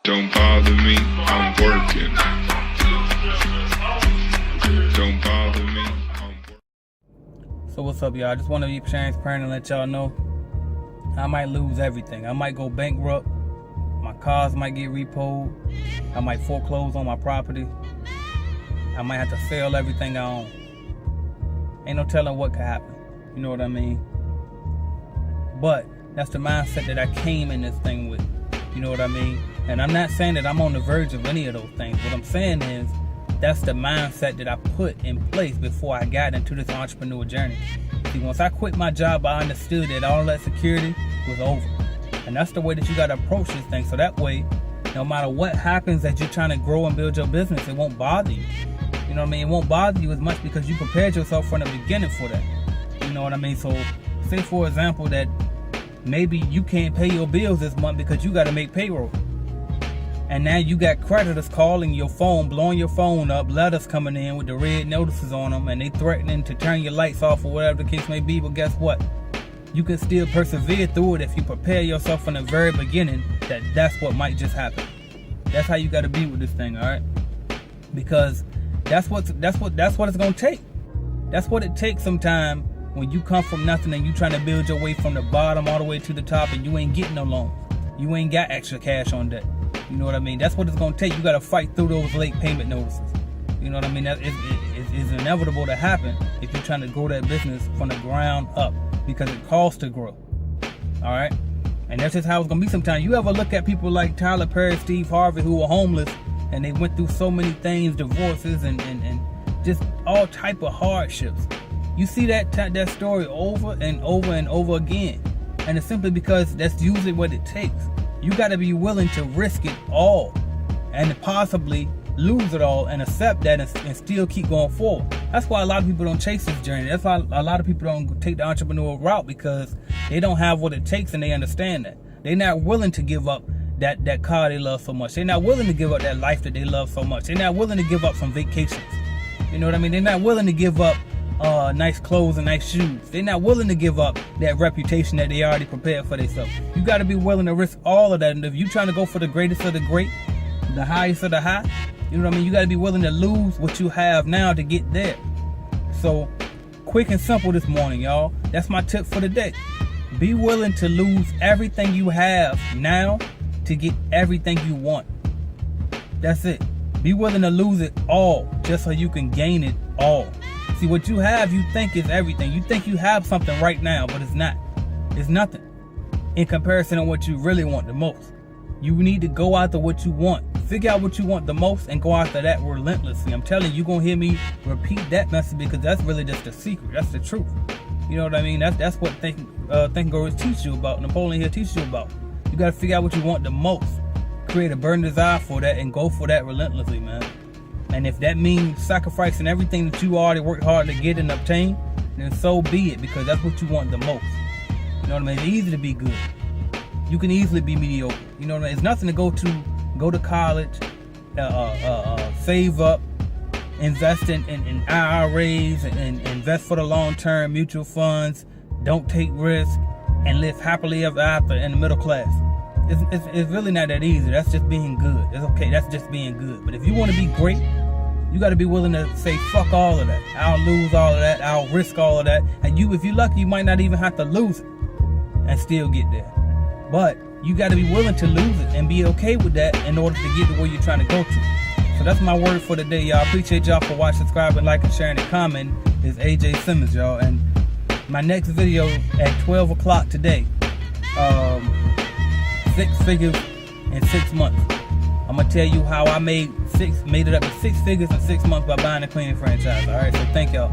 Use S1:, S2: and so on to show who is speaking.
S1: Don't bother me, I'm working. Don't bother me, I'm working.
S2: So what's up, y'all? I just want to be transparent and let y'all know I might lose everything. I might go bankrupt. My cars might get repoed. I might foreclose on my property. I might have to sell everything I own. Ain't no telling what could happen. You know what I mean? But that's the mindset that I came in this thing with. You know what I mean? And I'm not saying that I'm on the verge of any of those things. What I'm saying is that's the mindset that I put in place before I got into this entrepreneur journey. See, once I quit my job, I understood that all that security was over. And that's the way that you got to approach this thing. So that way, no matter what happens as you're trying to grow and build your business, it won't bother you. You know what I mean? It won't bother you as much because you prepared yourself from the beginning for that. You know what I mean? So say, for example, that maybe you can't pay your bills this month because you got to make payroll. And now you got creditors calling your phone, blowing your phone up, letters coming in with the red notices on them, and they threatening to turn your lights off or whatever the case may be. But guess what? You can still persevere through it if you prepare yourself from the very beginning that that's what might just happen. That's how you got to be with this thing, all right? Because that's what it's gonna take. That's what it takes sometime when you come from nothing and you trying to build your way from the bottom all the way to the top, and you ain't getting no loans. You ain't got extra cash on debt. You know what I mean? That's what it's gonna take. You gotta fight through those late payment notices. You know what I mean? That is inevitable to happen if you're trying to grow that business from the ground up, because it costs to grow. All right? And that's just how it's gonna be sometimes. You ever look at people like Tyler Perry, Steve Harvey, who were homeless, and they went through so many things, divorces and just all type of hardships. You see that story over and over and over again. And it's simply because that's usually what it takes. You got to be willing to risk it all and to possibly lose it all and accept that and still keep going forward. That's why a lot of people don't chase this journey. That's why a lot of people don't take the entrepreneurial route, because they don't have what it takes and they understand that. They're not willing to give up that car they love so much. They're not willing to give up that life that they love so much. They're not willing to give up some vacations. You know what I mean? They're not willing to give up nice clothes and nice shoes. They're not willing to give up that reputation that they already prepared for themselves. You got to be willing to risk all of that. And if you're trying to go for the greatest of the great, the highest of the high, you know what I mean? You got to be willing to lose what you have now to get there. So quick and simple this morning, y'all. That's my tip for the day. Be willing to lose everything you have now to get everything you want. That's it. Be willing to lose it all just so you can gain it all. See, what you have, you think is everything. You think you have something right now, but it's not. It's nothing in comparison to what you really want the most. You need to go after what you want. Figure out what you want the most and go after that relentlessly. I'm telling you, you're going to hear me repeat that message, because that's really just the secret. That's the truth. You know what I mean? That's what Think and Grow Rich teach you about. Napoleon Hill teach you about. You got to figure out what you want the most. Create a burning desire for that and go for that relentlessly, man. And if that means sacrificing everything that you already worked hard to get and obtain, then so be it, because that's what you want the most. You know what I mean? It's easy to be good. You can easily be mediocre. You know what I mean? It's nothing to go to college, save up, invest in IRAs, and invest for the long term, mutual funds, don't take risks, and live happily ever after in the middle class. It's really not that easy. That's just being good. It's okay. That's just being good. But if you want to be great, you got to be willing to say, fuck all of that. I'll lose all of that. I'll risk all of that. And if you're lucky, you might not even have to lose it and still get there. But you got to be willing to lose it and be okay with that in order to get to where you're trying to go to. So that's my word for the day, y'all. Appreciate y'all for watching, subscribing, liking, sharing, and commenting. It's AJ Simmons, y'all. And my next video at 12 o'clock today. 6 figures in 6 months. I'm gonna tell you how I made it up to 6 figures in 6 months by buying a cleaning franchise. All right, so thank y'all.